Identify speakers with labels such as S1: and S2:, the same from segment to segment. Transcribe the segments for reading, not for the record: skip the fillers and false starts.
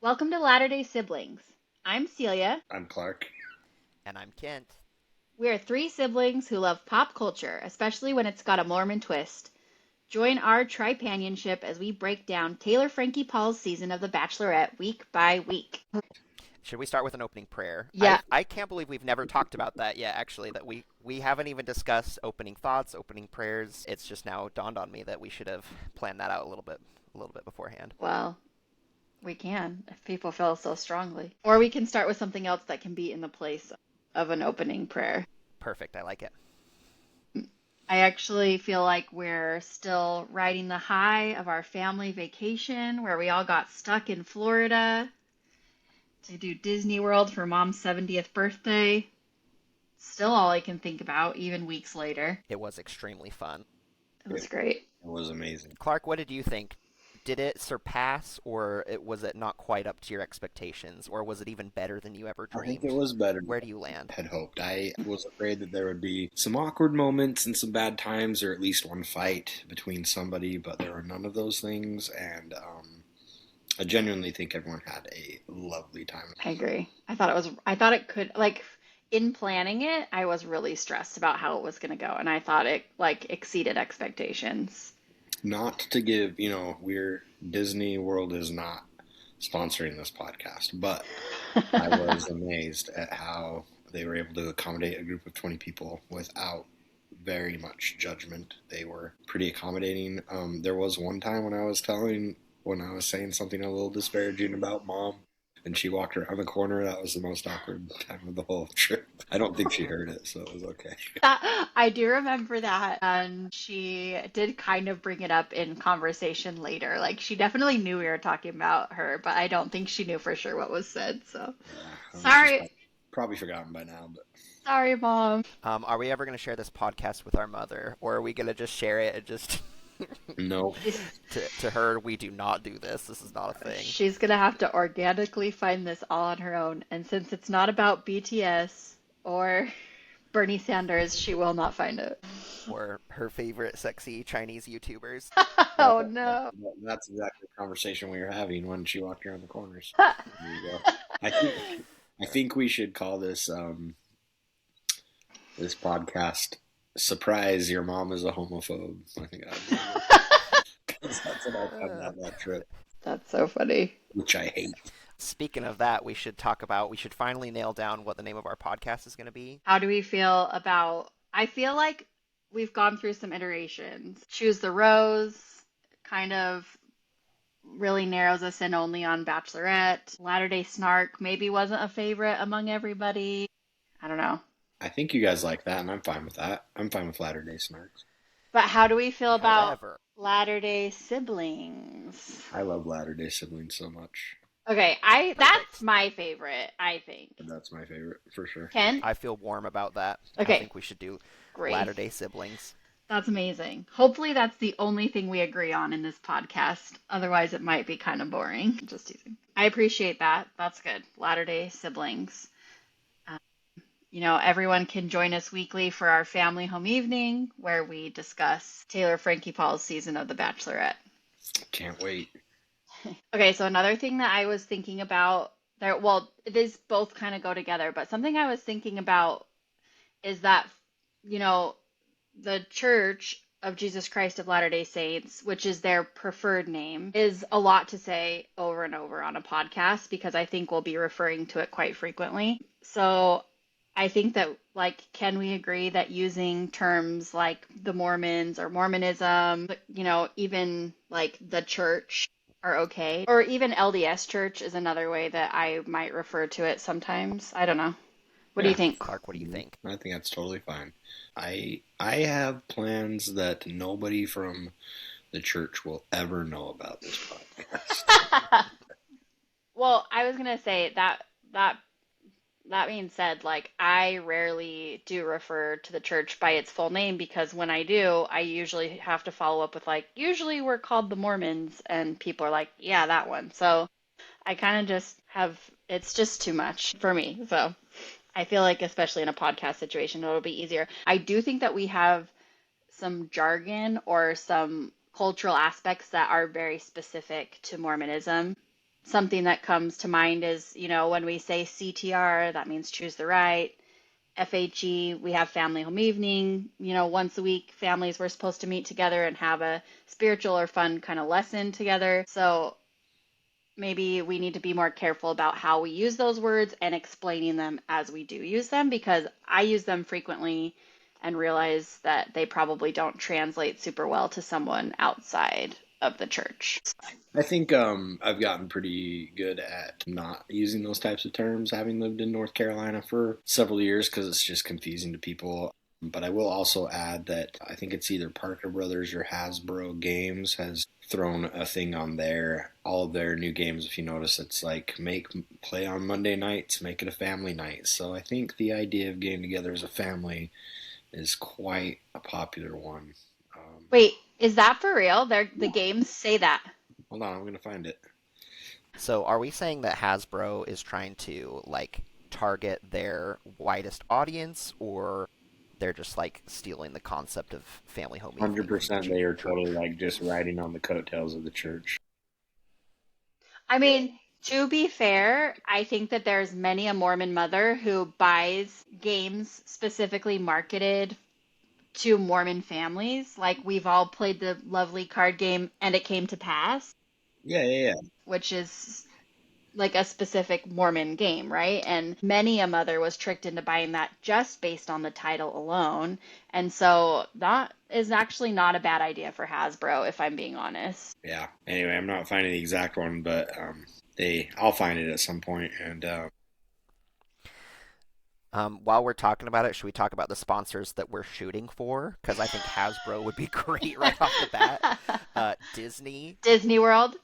S1: Welcome to Latter-day Siblings. I'm Celia.
S2: I'm Clark.
S3: And I'm Kent.
S1: We are three siblings who love pop culture, especially when it's got a Mormon twist. Join our tripanionship as we break down Taylor Frankie Paul's season of The Bachelorette week by week.
S3: Should we start with an opening prayer?
S1: Yeah.
S3: I can't believe we've never talked about that yet, actually, that we haven't even discussed opening thoughts, opening prayers. It's just now dawned on me that we should have planned that out a little bit beforehand.
S1: Well, we can if people feel so strongly. Or we can start with something else that can be in the place of an opening prayer.
S3: Perfect, I like it.
S1: I actually feel like we're still riding the high of our family vacation where we all got stuck in Florida to do Disney World for Mom's 70th birthday. Still all I can think about, even weeks later.
S3: It was extremely fun.
S1: It was great.
S2: It was amazing.
S3: Clark, what did you think? Did it surpass, or was it not quite up to your expectations, or was it even better than you ever dreamed?
S2: I think it was better.
S3: Where do you land?
S2: I had hoped. I was afraid that there would be some awkward moments and some bad times, or at least one fight between somebody, but there were none of those things, and I genuinely think everyone had a lovely time.
S1: I agree. I thought it could, like, in planning it, I was really stressed about how it was going to go, and I thought it, like, exceeded expectations.
S2: Not to give, Disney World is not sponsoring this podcast, but I was amazed at how they were able to accommodate a group of 20 people without very much judgment. They were pretty accommodating. There was one time when I was saying something a little disparaging about Mom, and she walked around the corner. That was the most awkward time of the whole trip. I don't think she heard it, so it was okay.
S1: I do remember that, and she did kind of bring it up in conversation later. Like, she definitely knew we were talking about her, but I don't think she knew for sure what was said, so.
S2: Yeah,
S1: Sorry.
S2: Probably forgotten by now, but.
S1: Sorry, Mom.
S3: Are we ever going to share this podcast with our mother, or are we going to just share it and just...
S2: No.
S3: To her, we do not do this. This is not a thing.
S1: She's going to have to organically find this all on her own. And since it's not about BTS or Bernie Sanders, she will not find it.
S3: Or her favorite sexy Chinese YouTubers.
S1: Oh, no.
S2: That's exactly the conversation we were having when she walked around the corners. There you go. I think we should call this this podcast "Surprise, Your Mom is a Homophobe." I think that's what I found out that trip.
S1: That's so funny.
S2: Which I hate.
S3: Speaking of that, we should finally nail down what the name of our podcast is going to be.
S1: How do we feel about, I feel like we've gone through some iterations. Choose the Rose kind of really narrows us in only on Bachelorette. Latter-day Snark maybe wasn't a favorite among everybody. I don't know.
S2: I think you guys like that, and I'm fine with that. I'm fine with Latter-day Snarks.
S1: But how do we feel about
S3: However,
S1: Latter-day Siblings?
S2: I love Latter-day Siblings so much.
S1: Okay, that's my favorite, I think.
S2: That's my favorite, for sure.
S1: Ken?
S3: I feel warm about that.
S1: Okay.
S3: I think we should do
S1: Great.
S3: Latter-day Siblings.
S1: That's amazing. Hopefully that's the only thing we agree on in this podcast. Otherwise it might be kind of boring. Just teasing. I appreciate that. That's good. Latter-day Siblings. Everyone can join us weekly for our family home evening where we discuss Taylor Frankie Paul's season of The Bachelorette.
S2: Can't wait.
S1: Okay, so another thing that I was thinking about there, well, these both kind of go together, but something I was thinking about is that, the Church of Jesus Christ of Latter-day Saints, which is their preferred name, is a lot to say over and over on a podcast because I think we'll be referring to it quite frequently. So I think that, can we agree that using terms like the Mormons or Mormonism, even the church are okay? Or even LDS church is another way that I might refer to it sometimes. I don't know. What do you think?
S3: Clark, what do you think?
S2: I think that's totally fine. I have plans that nobody from the church will ever know about this podcast.
S1: Well, I was going to say that being said, I rarely do refer to the church by its full name because when I do, I usually have to follow up with usually we're called the Mormons, and people are like, yeah, that one. So I kind of just it's just too much for me. So I feel like, especially in a podcast situation, it'll be easier. I do think that we have some jargon or some cultural aspects that are very specific to Mormonism. something that comes to mind is, when we say CTR, that means choose the right. FHE, we have family home evening. Once a week, families were supposed to meet together and have a spiritual or fun kind of lesson together. So maybe we need to be more careful about how we use those words and explaining them as we do use them, because I use them frequently and realize that they probably don't translate super well to someone outside of the church.
S2: I think I've gotten pretty good at not using those types of terms, having lived in North Carolina for several years, because it's just confusing to people. But I will also add that I think it's either Parker Brothers or Hasbro Games has thrown a thing on there. All of their new games, if you notice, it's like play on Monday nights, make it a family night. So I think the idea of getting together as a family is quite a popular one.
S1: Wait, is that for real? The
S2: Yeah.
S1: games say that?
S2: Hold on, I'm going to find it.
S3: So are we saying that Hasbro is trying to like target their widest audience, or they're just like stealing the concept of family home evening?
S2: 100% they are totally like just riding on the coattails of the church.
S1: I mean, to be fair, I think that there's many a Mormon mother who buys games specifically marketed to Mormon families. Like, we've all played the lovely card game And It Came to Pass,
S2: Yeah.
S1: which is like a specific Mormon game, right? And many a mother was tricked into buying that just based on the title alone. And so that is actually not a bad idea for Hasbro, if I'm being honest.
S2: Yeah. Anyway, I'm not finding the exact one, but I'll find it at some point. And
S3: While we're talking about it, should we talk about the sponsors that we're shooting for? Because I think Hasbro would be great right off the bat. Disney.
S1: Disney World,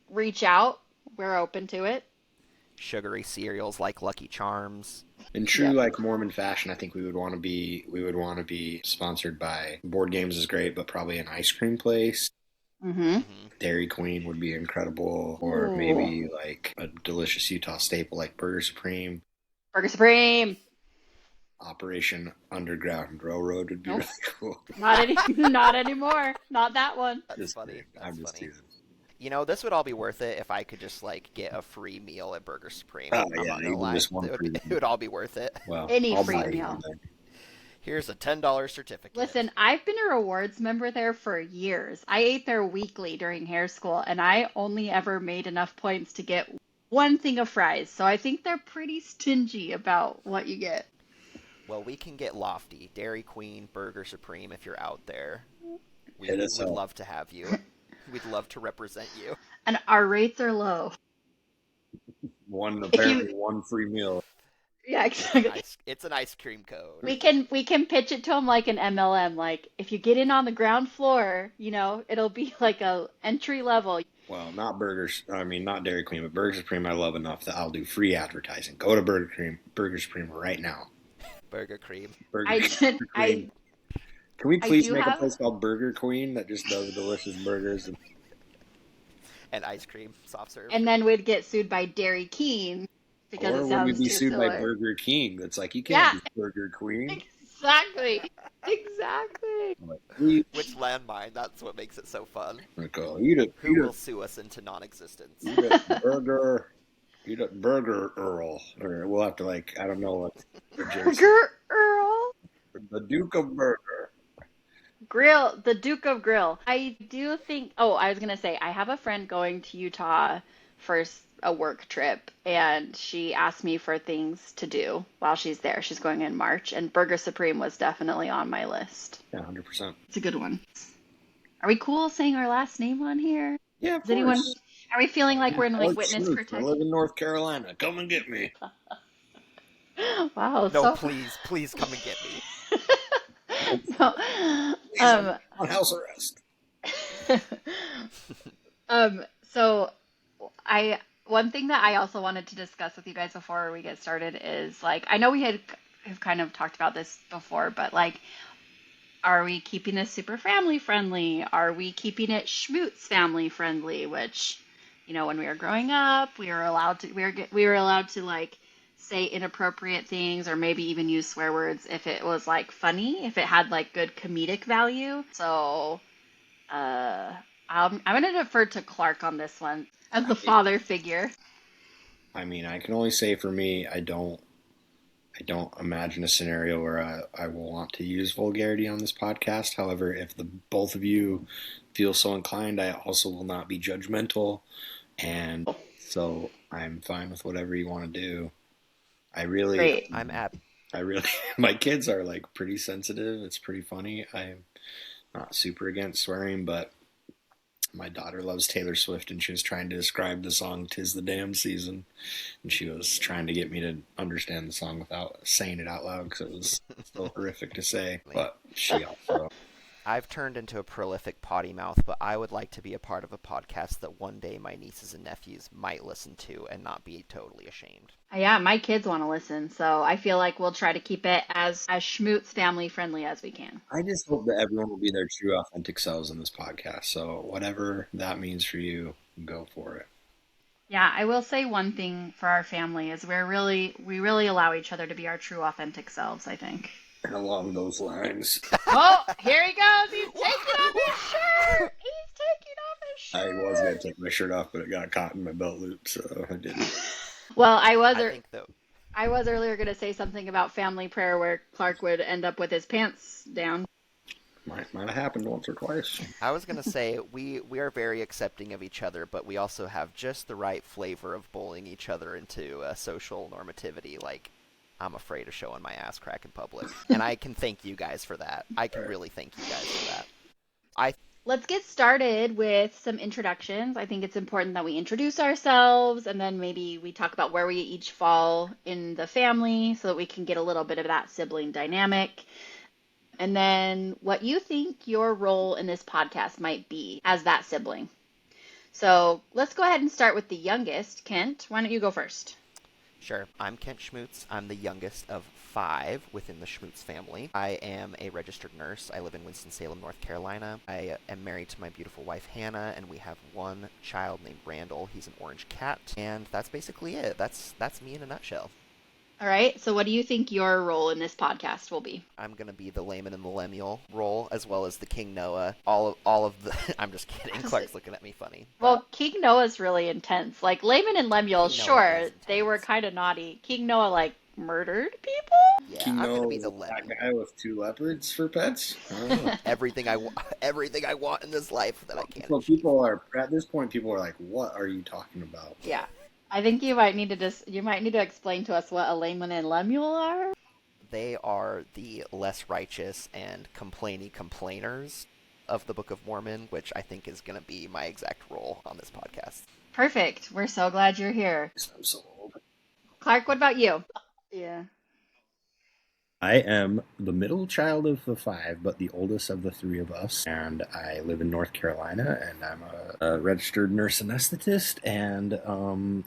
S1: reach out. We're open to it.
S3: Sugary cereals like Lucky Charms.
S2: in true like Mormon fashion, I think we would want to be sponsored by board games is great, but probably an ice cream place.
S1: Mm-hmm.
S2: Dairy Queen would be incredible, or
S1: Ooh.
S2: maybe like a delicious Utah staple like Burger Supreme.
S1: Burger Supreme.
S2: Operation Underground Railroad would be
S1: Nope.
S2: really cool.
S1: Not anymore. Not that one.
S3: That's funny.
S2: I'm
S3: That's
S2: just
S3: funny.
S2: teasing.
S3: You know, this would all be worth it if I could just like get a free meal at Burger Supreme.
S2: Oh
S3: I'm
S2: yeah,
S3: not gonna
S2: even
S3: lie.
S2: just one
S3: It
S2: free.
S3: would all be worth it.
S2: Well,
S1: Any
S2: I'll
S1: free
S2: buy
S1: meal.
S2: one then.
S3: Here's a $10 certificate.
S1: Listen, I've been a rewards member there for years. I ate there weekly during hair school, and I only ever made enough points to get one thing of fries. So I think they're pretty stingy about what you get.
S3: Well, we can get lofty. Dairy Queen, Burger Supreme, if you're out there.
S2: Hit us
S3: We'd
S2: up.
S3: love to have you. We'd love to represent you.
S1: And our rates are low.
S2: Apparently one free meal.
S1: Yeah, exactly.
S3: It's an ice cream code.
S1: We can pitch it to them like an MLM. Like, if you get in on the ground floor, it'll be like a entry level.
S2: Well, not Dairy Queen, but Burger Supreme I love enough that I'll do free advertising. Go to Burger Supreme right now.
S3: Burger Cream.
S2: Cream. Can we please
S1: do
S2: make a
S1: have-
S2: place called Burger Queen that just does delicious burgers?
S3: And ice cream, soft serve.
S1: And then we'd get sued by Dairy King because
S2: Or
S1: it
S2: would
S1: sounds
S2: we be
S1: too
S2: sued by
S1: similar.
S2: Burger King? That's like, you can't be Burger Queen.
S1: Exactly.
S3: Which landmine? That's what makes it so fun.
S2: Like, oh,
S3: Who will sue us into non-existence?
S2: eat a burger Earl. Or we'll have to I don't know what.
S1: Burger Earl.
S2: The Duke of Burger.
S1: Grill, the Duke of Grill. I do think, I was going to say, I have a friend going to Utah for a work trip, and she asked me for things to do while she's there. She's going in March, and Burger Supreme was definitely on my list.
S2: Yeah, 100%.
S1: It's a good one. Are we cool saying our last name on here?
S2: Yeah, of
S1: Is anyone?
S2: course.
S1: Are we feeling like we're in
S2: Alex
S1: witness
S2: Snoop, I
S1: protection?
S2: live in North Carolina. Come and get me.
S1: Wow.
S3: No, please come and get me.
S1: So,
S2: On house arrest.
S1: So one thing that I also wanted to discuss with you guys before we get started is I know we have kind of talked about this before, but are we keeping this super family friendly? Are we keeping it schmoots family friendly? Which, when we were growing up, we were allowed to say inappropriate things or maybe even use swear words if it was funny, if it had good comedic value. So I'm going to defer to Clark on this one. as the father figure.
S2: I mean, I can only say for me, I don't imagine a scenario where I will want to use vulgarity on this podcast. However, if the both of you feel so inclined, I also will not be judgmental, and so I'm fine with whatever you want to do. I really,
S1: Great.
S3: I'm at
S2: I really, my kids are like pretty sensitive. It's pretty funny. I'm not super against swearing, but my daughter loves Taylor Swift, and she was trying to describe the song "Tis the Damn Season," and she was trying to get me to understand the song without saying it out loud because it was so horrific to say. But she also,
S3: I've turned into a prolific potty mouth, but I would like to be a part of a podcast that one day my nieces and nephews might listen to and not be totally ashamed.
S1: Yeah, my kids want to listen, so I feel like we'll try to keep it as schmoots family friendly as we can.
S2: I just hope that everyone will be their true, authentic selves in this podcast. So whatever that means for you, go for it.
S1: Yeah, I will say one thing for our family is we really allow each other to be our true authentic selves, I think.
S2: And along those lines,
S1: Oh, here he goes. He's taking off his shirt. He's taking off his shirt.
S2: I was gonna take my shirt off, but it got caught in my belt loop, so I didn't.
S1: Well,
S3: I think though,
S1: I was earlier going to say something about family prayer where Clark would end up with his pants down.
S2: Might have happened once or twice.
S3: I was gonna say we are very accepting of each other, but we also have just the right flavor of bullying each other into social normativity. Like, I'm afraid of showing my ass crack in public, and I can thank you guys for that. I can really thank you guys for that.
S1: Let's get started with some introductions. I think it's important that we introduce ourselves and then maybe we talk about where we each fall in the family so that we can get a little bit of that sibling dynamic. And then what you think your role in this podcast might be as that sibling. So let's go ahead and start with the youngest. Kent, why don't you go first?
S3: Sure. I'm Kent Schmutz. I'm the youngest of 5 within the Schmutz family. I am a registered nurse. I live in Winston-Salem, North Carolina. I am married to my beautiful wife, Hannah, and we have one child named Randall. He's an orange cat, and that's basically it. That's me in a nutshell.
S1: All right. So what do you think your role in this podcast will be?
S3: I'm going to be the Layman and the Lemuel role, as well as the King Noah. All of the... I'm just kidding. Clark's looking at me funny.
S1: Well, King Noah's really intense. Like, Laman and Lemuel,
S3: King Noah
S1: sure,
S3: is
S1: they were
S3: intense.
S1: kind of naughty. King Noah, like, murdered people?
S3: Yeah,
S2: King
S3: I'm going to
S2: Noah
S3: be the
S2: was that
S3: Lemuel.
S2: guy with 2 leopards for pets. I don't know.
S3: Everything I want in this life that I can't
S2: So
S3: achieve.
S2: people are at this point. People are like, "What are you talking about?"
S1: Yeah. I think you might need to explain to us what a Laman and Lemuel are.
S3: They are the less righteous and complainers of the Book of Mormon, which I think is going to be my exact role on this podcast.
S1: Perfect. We're so glad you're here.
S2: I'm so old.
S1: Clark, what about you? Yeah.
S2: I am the middle child of the 5, but the oldest of the 3 of us. And I live in North Carolina, and I'm a registered nurse anesthetist, and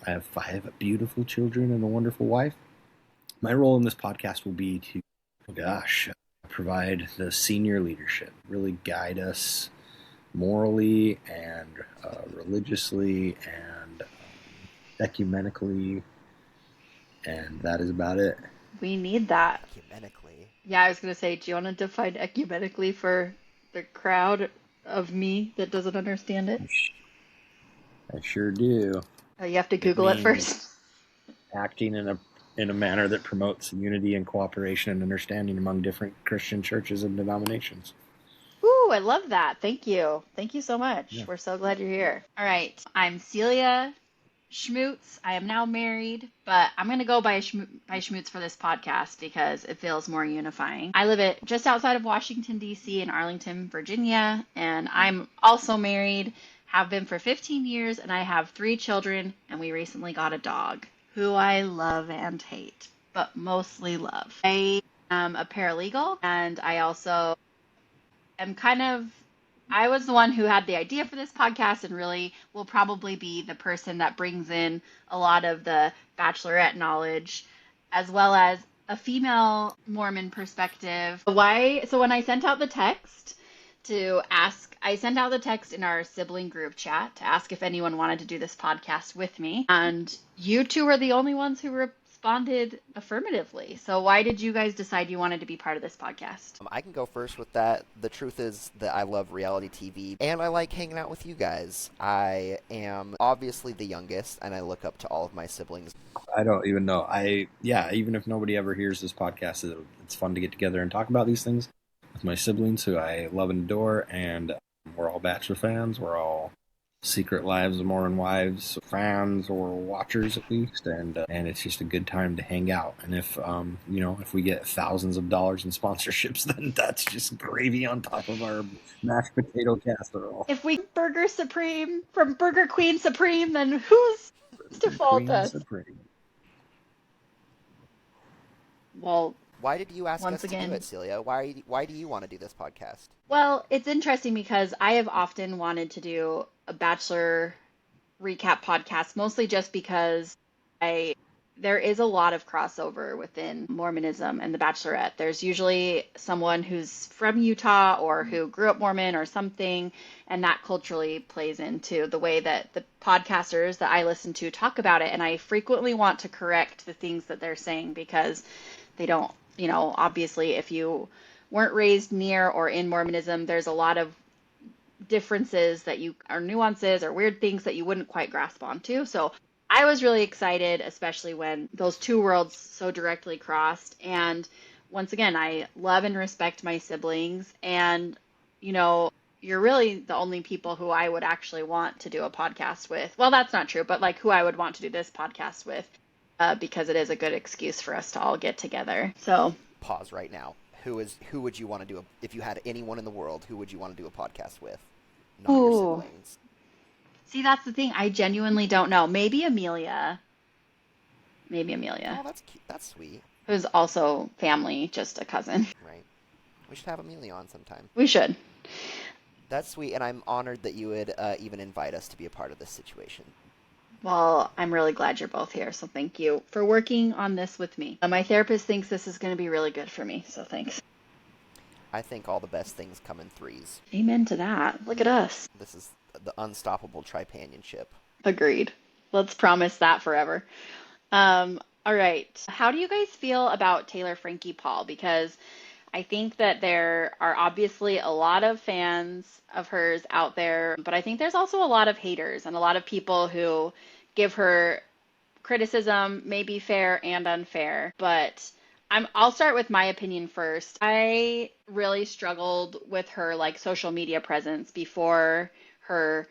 S2: I have 5 beautiful children and a wonderful wife. My role in this podcast will be to, provide the senior leadership, really guide us morally and religiously and ecumenically, and that is about it.
S1: We need that.
S3: Ecumenically.
S1: Yeah, I was going to say, do you want to define ecumenically for the crowd of me that doesn't understand it?
S2: I sure do.
S1: Oh, you have to Google it
S2: means
S1: first.
S2: Acting in a manner that promotes unity and cooperation and understanding among different Christian churches and denominations.
S1: Ooh, I love that. Thank you. Thank you so much.
S2: Yeah.
S1: We're so glad you're here. All right. I'm Celia Schmutz. I am now married, but I'm going to go by Schmutz for this podcast because it feels more unifying. I live just outside of Washington, D.C. in Arlington, Virginia, and I'm also married, have been for 15 years, and I have 3 children, and we recently got a dog who I love and hate, but mostly love. I am a paralegal, and I also am I was the one who had the idea for this podcast and really will probably be the person that brings in a lot of the Bachelorette knowledge, as well as a female Mormon perspective. So when I sent out the text I sent out the text in our sibling group chat to ask if anyone wanted to do this podcast with me. And you 2 were the only ones who responded affirmatively. So why did you guys decide you wanted to be part of this podcast?
S3: I can go first with that. The truth is that I love reality TV and I like hanging out with you guys. I am obviously the youngest and I look up to all of my siblings.
S2: I don't even know. Even if nobody ever hears this podcast, it's fun to get together and talk about these things with my siblings who I love and adore, and we're all Bachelor fans. We're all Secret Lives of Mormon Wives fans or watchers at least, and it's just a good time to hang out. And if we get thousands of dollars in sponsorships, then that's just gravy on top of our mashed potato casserole.
S1: If we Burger Supreme from Burger Queen Supreme, then who's to fault us?
S2: Supreme.
S1: Well,
S3: why did you ask us
S1: again,
S3: to do it, Celia? Why do you want to do this podcast?
S1: Well, it's interesting because I have often wanted to do a Bachelor recap podcast, mostly just because there is a lot of crossover within Mormonism and the Bachelorette. There's usually someone who's from Utah or who grew up Mormon or something, and that culturally plays into the way that the podcasters that I listen to talk about it. And I frequently want to correct the things that they're saying because they don't, obviously if you weren't raised near or in Mormonism, there's a lot of differences or nuances or weird things that you wouldn't quite grasp onto. So I was really excited, especially when those two worlds so directly crossed. And once again, I love and respect my siblings. And, you're really the only people who I would actually want to do a podcast with. Well, that's not true, but like who I would want to do this podcast with because it is a good excuse for us to all get together. So
S3: pause right now. Who would you want to do if you had anyone in the world, who would you want to do a podcast with? Not your siblings.
S1: See, that's the thing. I genuinely don't know. Maybe Amelia.
S3: Oh, that's cute. That's sweet.
S1: Who's also family, just a cousin.
S3: Right. We should have Amelia on sometime.
S1: We should.
S3: That's sweet, and I'm honored that you would even invite us to be a part of this situation.
S1: Well, I'm really glad you're both here, so thank you for working on this with me. My therapist thinks this is going to be really good for me, so thanks.
S3: I think all the best things come in threes.
S1: Amen to that. Look at us.
S3: This is the unstoppable tripanionship.
S1: Agreed. Let's promise that forever. All right. How do you guys feel about Taylor Frankie Paul? Because I think that there are obviously a lot of fans of hers out there, but I think there's also a lot of haters and a lot of people who give her criticism, maybe fair and unfair. But I'll start with my opinion first. I really struggled with her social media presence before her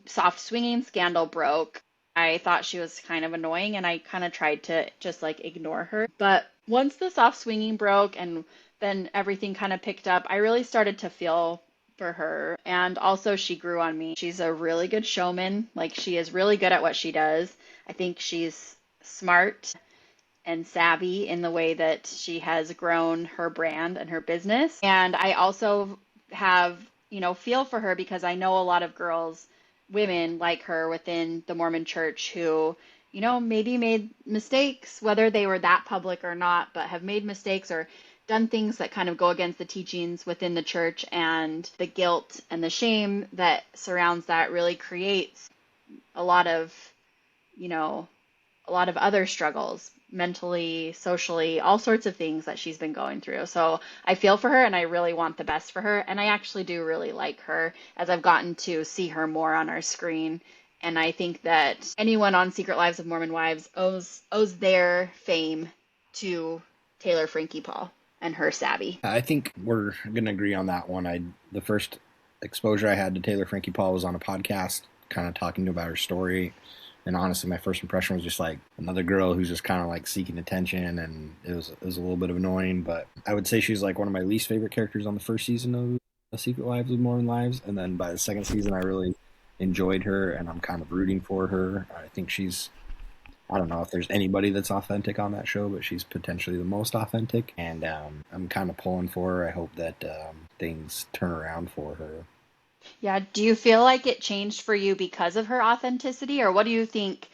S1: soft swinging scandal broke. I thought she was kind of annoying and I kind of tried to just ignore her. But once the soft swinging broke and then everything kind of picked up, I really started to feel for her. And also she grew on me. She's a really good showman. She is really good at what she does. I think she's smart and savvy in the way that she has grown her brand and her business. And I also have, feel for her because I know a lot of women like her within the Mormon church who, maybe made mistakes, whether they were that public or not, but have made mistakes or done things that kind of go against the teachings within the church, and the guilt and the shame that surrounds that really creates a lot of other struggles, mentally, socially, all sorts of things that she's been going through. So I feel for her and I really want the best for her. And I actually do really like her as I've gotten to see her more on our screen. And I think that anyone on Secret Lives of Mormon Wives owes their fame to Taylor Frankie Paul and her savvy.
S2: I think we're going to agree on that one. The first exposure I had to Taylor Frankie Paul was on a podcast, kind of talking about her story. And honestly, my first impression was just another girl who's just kind of seeking attention, and it was a little bit of annoying. But I would say she's one of my least favorite characters on the first season of The Secret Lives of Mormon Lives. And then by the second season, I really enjoyed her, and I'm kind of rooting for her. I think I don't know if there's anybody that's authentic on that show, but she's potentially the most authentic. And I'm kind of pulling for her. I hope that things turn around for her.
S1: Yeah. Do you feel like it changed for you because of her authenticity, or what do you think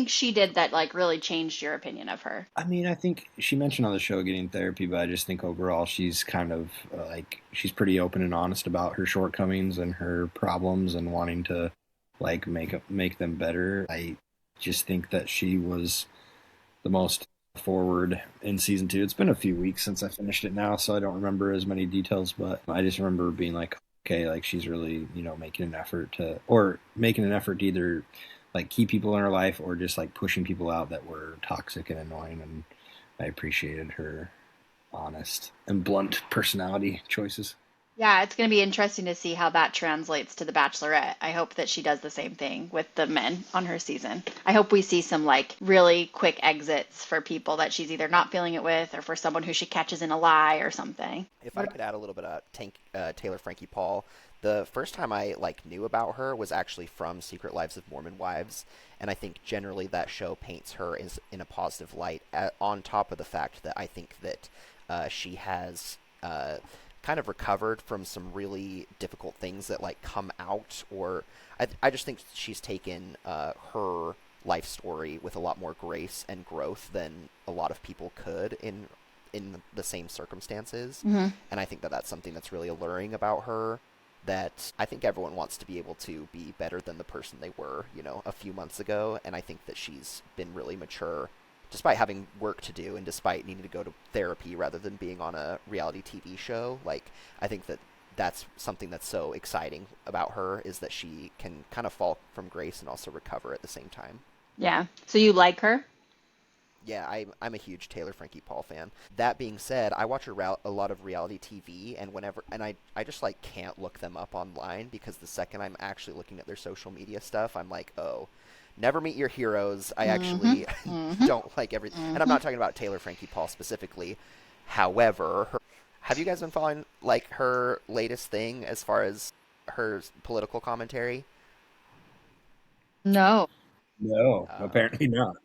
S1: she did that really changed your opinion of her?
S2: I mean, I think she mentioned on the show getting therapy, but I just think overall she's kind of she's pretty open and honest about her shortcomings and her problems and wanting to make them better. I just think that she was the most forward in season 2. It's been a few weeks since I finished it now, so I don't remember as many details, but I just remember being like, okay, like she's really, making an effort to either like keep people in her life or just like pushing people out that were toxic and annoying. And I appreciated her honest and blunt personality choices.
S1: Yeah, it's going to be interesting to see how that translates to The Bachelorette. I hope that she does the same thing with the men on her season. I hope we see some like really quick exits for people that she's either not feeling it with or for someone who she catches in a lie or something.
S3: If I could add a little bit of Taylor Frankie Paul, the first time I knew about her was actually from Secret Lives of Mormon Wives, and I think generally that show paints her as in a positive light. On top of the fact that I think that she has kind of recovered from some really difficult things that come out, or I just think she's taken her life story with a lot more grace and growth than a lot of people could in the same circumstances.
S1: Hmm.
S3: And I think that that's something that's really alluring about her, that I think everyone wants to be able to be better than the person they were, a few months ago. And I think that she's been really mature despite having work to do and despite needing to go to therapy rather than being on a reality TV show. I think that that's something that's so exciting about her, is that she can kind of fall from grace and also recover at the same time.
S1: Yeah. So you like her?
S3: Yeah, I'm a huge Taylor Frankie Paul fan. That being said, I watch a lot of reality TV, and I just can't look them up online, because the second I'm actually looking at their social media stuff, I'm like, oh, never meet your heroes. I
S1: Hmm.
S3: actually
S1: Hmm.
S3: don't like everything, and I'm
S1: Hmm.
S3: not talking about Taylor Frankie Paul specifically. However, have you guys been following her latest thing as far as her political commentary?
S1: No.
S2: No,
S3: Oh.
S2: apparently not.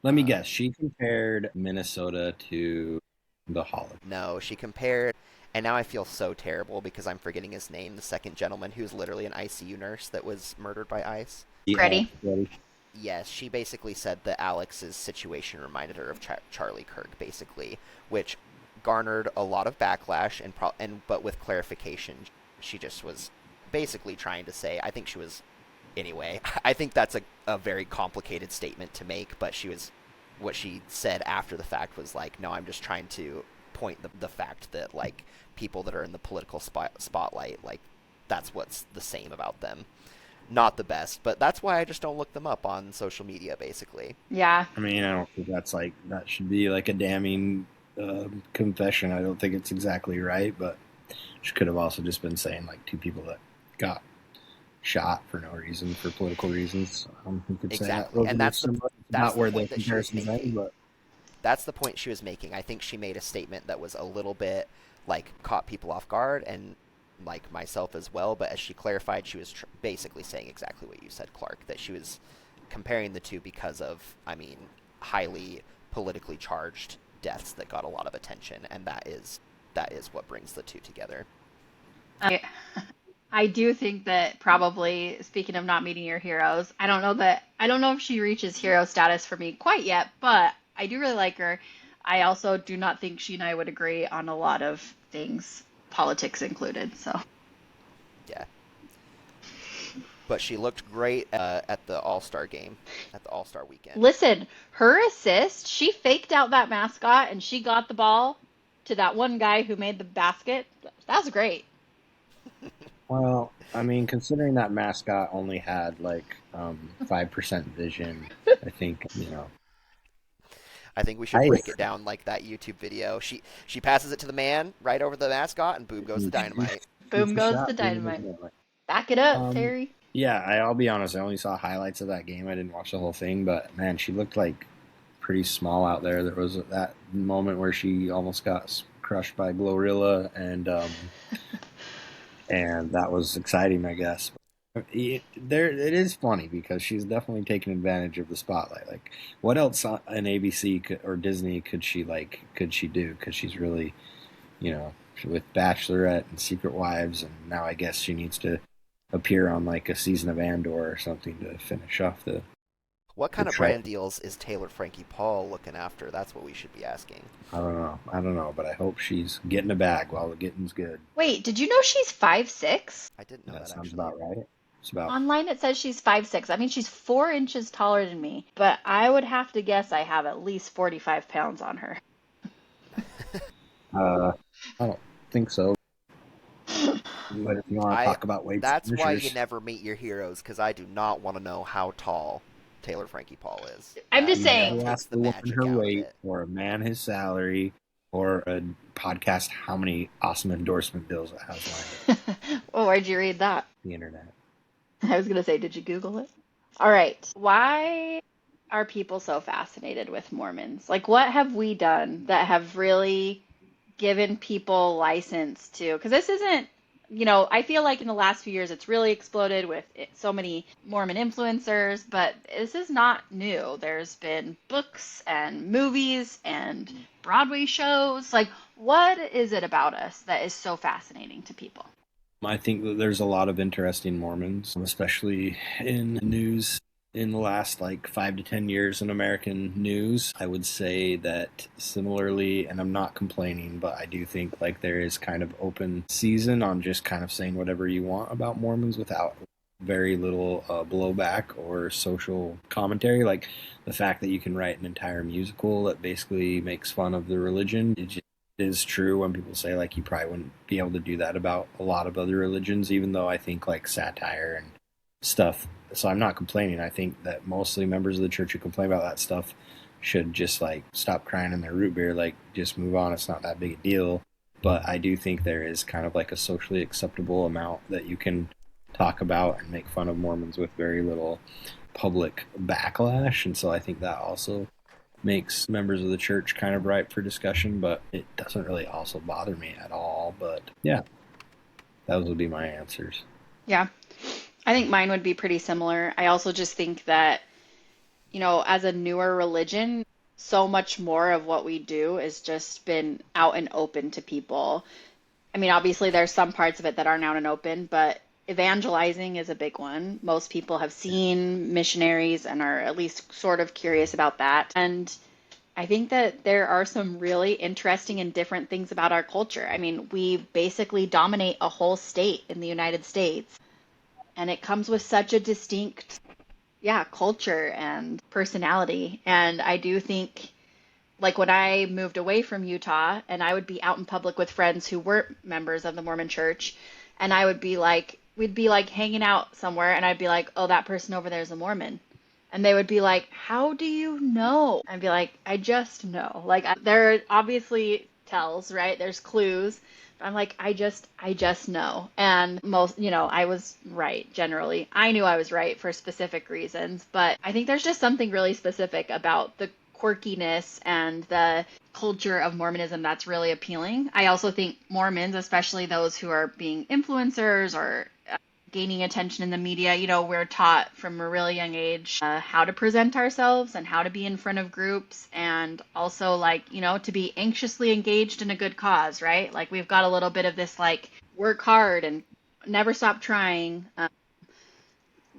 S2: Let me
S3: Uh,
S2: guess. She compared Minnesota to the Holocaust.
S3: No, she compared, and now I feel so terrible because I'm forgetting his name, the second gentleman who's literally an ICU nurse that was murdered by ICE.
S2: Yeah,
S1: Freddie.
S3: Yes, she basically said that Alex's situation reminded her of Charlie Kirk, basically, which garnered a lot of backlash, but with clarification, she just was basically trying to say, I think she was, anyway, I think that's a very complicated statement to make, but what she said after the fact was no, I'm just trying to point the fact that people that are in the political spotlight, that's what's the same about them. Not the best, but that's why I just don't look them up on social media, basically.
S1: Yeah.
S2: I mean, I don't think that should be like a damning confession. I don't think it's exactly right, but she could have also just been saying like two people that got shot for no reason, for political reasons. You could say that
S3: Exactly,
S2: those
S3: and
S2: are similar. It's
S3: that's
S2: not
S3: the
S2: where the
S3: point that she was
S2: comparisons end,
S3: making.
S2: but
S3: That's the point she was making. I think she made a statement that was a little bit caught people off guard, and myself as well. But as she clarified, she was basically saying exactly what you said, Clark. That she was comparing the two because of, I mean, highly politically charged deaths that got a lot of attention, and that is what brings the two together.
S1: I I do think that probably, speaking of not meeting your heroes, I don't know if she reaches hero status for me quite yet, but I do really like her. I also do not think she and I would agree on a lot of things, politics included. So
S3: Yeah, but she looked great at the All Star game, at the All Star weekend.
S1: listen, her assist, she faked out that mascot and she got the ball to that one guy who made the basket. That's great.
S2: well, I mean, considering that mascot only had like 5% vision, I think
S3: I think we should
S2: I
S3: break it down like that YouTube video. She passes it to the man right over the mascot, and boom goes the dynamite.
S2: shoots
S1: Boom
S2: the
S1: goes
S2: shot.
S1: the dynamite. Back it up,
S2: Um,
S1: Terry.
S2: yeah, I'll be honest. I only saw highlights of that game. I didn't watch the whole thing, but man, she looked like pretty small out there. There was that moment where she almost got crushed by Glorilla, and that was exciting, I guess. It is funny because she's definitely taken advantage of the spotlight. Like, what else on ABC or Disney could she do? Because she's really, with Bachelorette and Secret Wives, and now I guess she needs to appear on like a season of Andor or something to finish off
S3: What
S2: the
S3: kind of
S2: trail.
S3: brand deals is Taylor Frankie Paul looking after? That's what we should be asking.
S2: I don't know, but I hope she's getting a bag while the getting's good.
S1: Wait, did you know she's 5'6"?
S3: I didn't know
S2: That
S3: that
S2: sounds
S3: actually.
S2: about right. It's about
S1: Online it says she's 5'6". I mean, she's 4 inches taller than me, but I would have to guess I have at least 45 pounds on her.
S2: I don't think so. But if you want to
S3: I
S2: talk about weights and
S3: That's why you
S2: measures,
S3: never meet your heroes, because I do not want to know how tall Taylor Frankie Paul is.
S1: I'm just
S2: you
S3: That
S1: saying.
S2: never
S3: takes
S2: ask
S3: the
S2: the woman
S3: magic
S2: her
S3: out of
S2: weight,
S3: it.
S2: or a man his salary, or a podcast how many awesome endorsement deals it has lined up.
S1: Oh, where'd you read that?
S2: The internet.
S1: I was gonna say, did you Google it? All right. Why are people so fascinated with Mormons? Like, what have we done that have really given people license to? Because this isn't, I feel like in the last few years it's really exploded with so many Mormon influencers, but this is not new. There's been books and movies and Broadway shows. Like, what is it about us that is so fascinating to people?
S2: I think that there's a lot of interesting Mormons, especially in news in the last like 5 to 10 years in American news. I would say that similarly, and I'm not complaining, but I do think like there is kind of open season on just kind of saying whatever you want about Mormons without very little blowback or social commentary. Like the fact that you can write an entire musical that basically makes fun of the religion. It just is true when people say like you probably wouldn't be able to do that about a lot of other religions, even though I think like satire and stuff. So I'm not complaining. I think that mostly members of the church who complain about that stuff should just like stop crying in their root beer, like just move on. It's not that big a deal. But I do think there is kind of like a socially acceptable amount that you can talk about and make fun of Mormons with very little public backlash. And so I think that also makes members of the church kind of ripe for discussion, but it doesn't really also bother me at all. But yeah, those would be my answers.
S1: Yeah, I think mine would be pretty similar. I also just think that, as a newer religion, so much more of what we do has just been out and open to people. I mean, obviously, there's some parts of it that aren't out and open, but evangelizing is a big one. Most people have seen missionaries and are at least sort of curious about that. And I think that there are some really interesting and different things about our culture. I mean, we basically dominate a whole state in the United States, and it comes with such a distinct, yeah, culture and personality. And I do think, like when I moved away from Utah and I would be out in public with friends who weren't members of the Mormon church, and I would be like, we'd be like hanging out somewhere, and I'd be like, oh, that person over there is a Mormon. And they would be like, how do you know? I'd be like, I just know. Like, there are obviously tells, right? There's clues. But I'm like, I just know. And most, I was right generally. I knew I was right for specific reasons, but I think there's just something really specific about the quirkiness and the culture of Mormonism that's really appealing. I also think Mormons, especially those who are being influencers or gaining attention in the media, we're taught from a really young age how to present ourselves and how to be in front of groups, and also like, to be anxiously engaged in a good cause, right? Like we've got a little bit of this like work hard and never stop trying,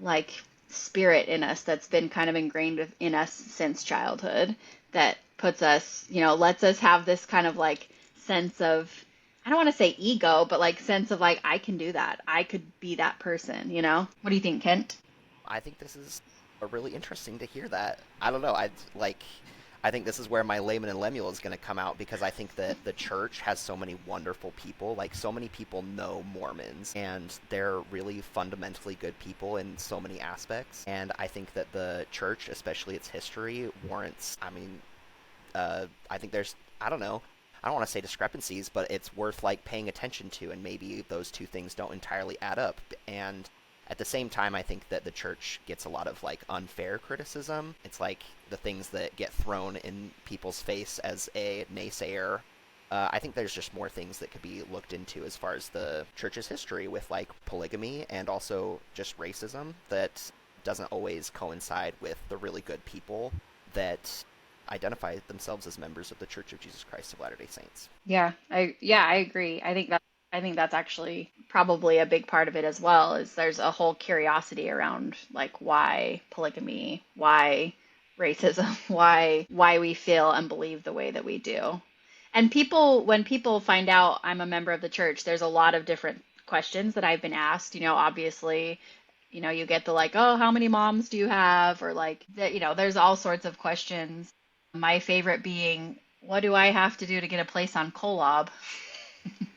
S1: like spirit in us that's been kind of ingrained in us since childhood, that puts us, lets us have this kind of like sense of, I don't want to say ego, but like sense of like, I can do that. I could be that person. What do you think, Kent?
S3: I think this is a really interesting to hear that. I don't know. I think this is where my layman and Lemuel is going to come out, because I think that the church has so many wonderful people. Like, so many people know Mormons, and they're really fundamentally good people in so many aspects. And I think that the church, especially its history, warrants, I think there's, I don't know, I don't want to say discrepancies, but it's worth like paying attention to, and maybe those two things don't entirely add up. And at the same time, I think that the church gets a lot of like unfair criticism. It's like the things that get thrown in people's face as a naysayer. I think there's just more things that could be looked into as far as the church's history with like polygamy and also just racism that doesn't always coincide with the really good people that identify themselves as members of the Church of Jesus Christ of Latter-day Saints.
S1: Yeah, I agree. I think that's actually probably a big part of it as well, is there's a whole curiosity around like why polygamy, why racism, why we feel and believe the way that we do. And when people find out I'm a member of the church, there's a lot of different questions that I've been asked. Obviously, you get the like, oh, how many moms do you have? Or like, there's all sorts of questions. My favorite being, what do I have to do to get a place on Kolob?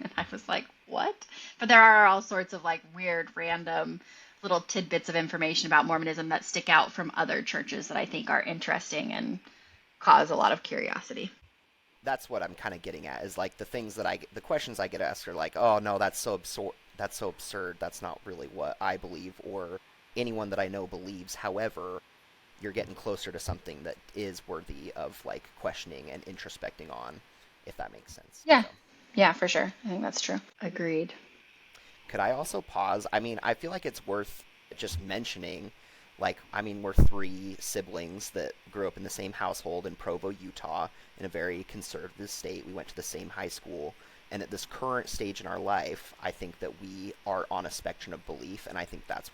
S1: And I was like, what? But there are all sorts of like weird, random little tidbits of information about Mormonism that stick out from other churches that I think are interesting and cause a lot of curiosity.
S3: That's what I'm kind of getting at, is like the questions I get asked are like, oh no, that's so absurd. That's so absurd. That's not really what I believe or anyone that I know believes. However, you're getting closer to something that is worthy of like questioning and introspecting on, if that makes sense.
S1: Yeah.
S3: So,
S1: Yeah, for sure. I think that's true. Agreed.
S3: could I also pause? I mean, I feel like it's worth just mentioning. Like, I mean, we're three siblings that grew up in the same household in Provo, Utah, in a very conservative state. We went to the same high school. And at this current stage in our life, I think that we are on a spectrum of belief, and I think that's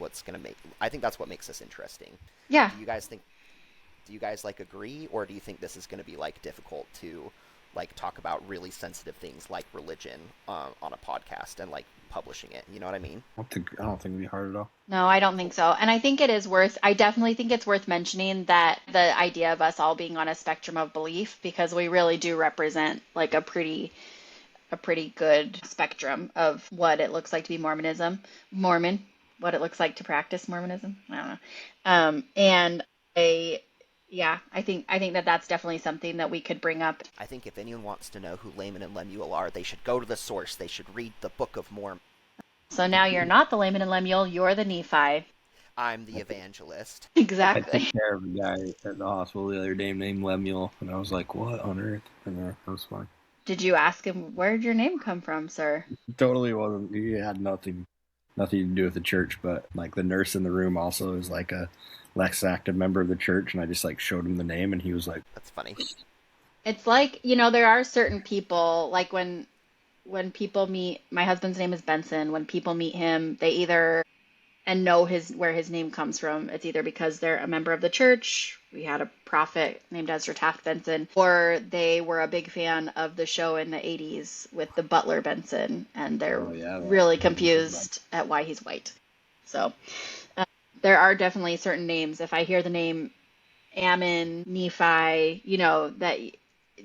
S3: I think that's what makes us interesting.
S1: Yeah.
S3: Do you guys like agree, or do you think this is going to be like difficult to like talk about really sensitive things like religion on a podcast and like publishing it? You know what I mean?
S2: I don't think it'd be hard at all.
S1: No, I don't think so. And I definitely think it's worth mentioning that the idea of us all being on a spectrum of belief, because we really do represent like a pretty good spectrum of what it looks like to be Mormon, what it looks like to practice Mormonism. I don't know. And I, yeah, I think that that's definitely something that we could bring up.
S3: I think if anyone wants to know who Laman and Lemuel are, they should go to the source. They should read the Book of Mormon.
S1: So now you're not the Laman and Lemuel, you're the Nephi.
S3: I'm the evangelist.
S2: I
S1: Exactly.
S2: took care of a guy at the hospital the other day named Lemuel, and I was like, what on earth? And that was fun.
S1: Did you ask him, where did your name come from, sir?
S2: Totally wasn't. He had nothing to do with the church, but like the nurse in the room also is like a less active member of the church, and I just like showed him the name, and he was like,
S3: That's funny.
S1: It's like, there are certain people, like when people meet, my husband's name is Benson. When people meet him, they either and know where his name comes from. It's either because they're a member of the church. We had a prophet named Ezra Taft Benson, or they were a big fan of the show in the 80s with the butler Benson, and they're
S2: oh yeah,
S1: really confused at why he's white. So uh, there are definitely certain names. If I hear the name Ammon, Nephi,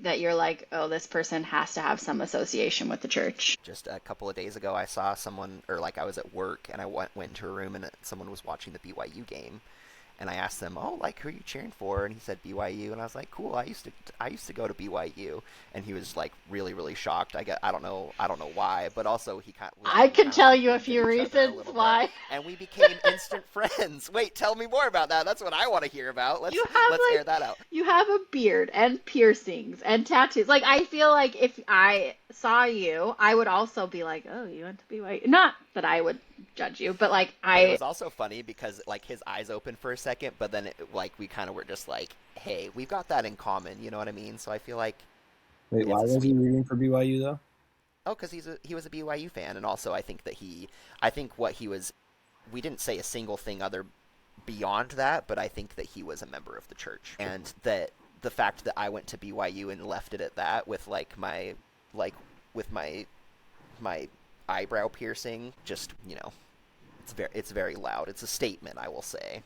S1: that you're like, oh, this person has to have some association with the church.
S3: Just a couple of days ago, I saw someone, or like I was at work, and I went into a room, and someone was watching the BYU game, and I asked them, "Oh, like who are you cheering for?" And he said BYU, and I was like, "Cool, I used to go to BYU," and he was like really really shocked. I don't know why, but also he kind of
S1: I can tell
S3: like
S1: you a
S3: winked at
S1: few
S3: each other a
S1: reasons
S3: little bit,
S1: why.
S3: and we became instant friends. Wait, tell me more about that. That's what I want to hear about.
S1: You have
S3: Let's air that out.
S1: you have a beard and piercings and tattoos. Like I feel like if I saw you, I would also be like, "Oh, you went to BYU." Not that I would judge you, but like
S3: But it was also funny because like his eyes opened for a second, but then like we kind of were just like, "Hey, we've got that in common." You know what I mean? So I feel like
S2: wait, why
S3: it's a
S2: was he
S3: sweet.
S2: rooting for BYU though?
S3: Oh, because he was a BYU fan, and also I think what he was, we didn't say a single thing other beyond that, but I think that he was a member of the church, and that the fact that I went to BYU and left it at that with like with my eyebrow piercing, just it's very loud. It's a statement, I will say.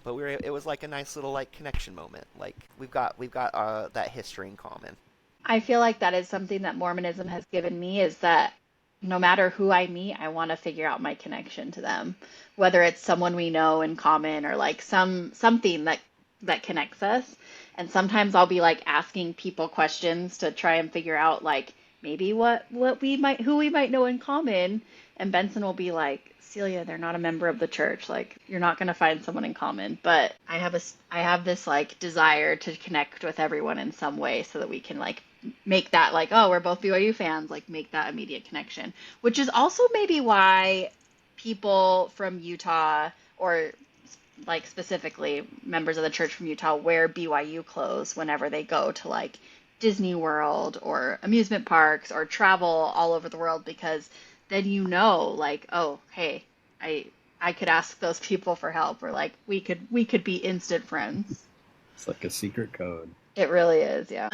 S3: But it was like a nice little like connection moment. Like we've got that history in common.
S1: I feel like that is something that Mormonism has given me, is that no matter who I meet, I want to figure out my connection to them, whether it's someone we know in common or like something that connects us. And sometimes I'll be like asking people questions to try and figure out like maybe what we might who we might know in common. And Benson will be like, Celia, they're not a member of the church. Like you're not going to find someone in common. But I have this like desire to connect with everyone in some way so that we can like make that like, oh, we're both BYU fans, like make that immediate connection, which is also maybe why people from Utah, or like specifically members of the church from Utah, wear BYU clothes whenever they go to like Disney World or amusement parks or travel all over the world, because then like, oh, hey, I could ask those people for help, or like we could be instant friends.
S2: It's like a secret code.
S1: It really is, yeah.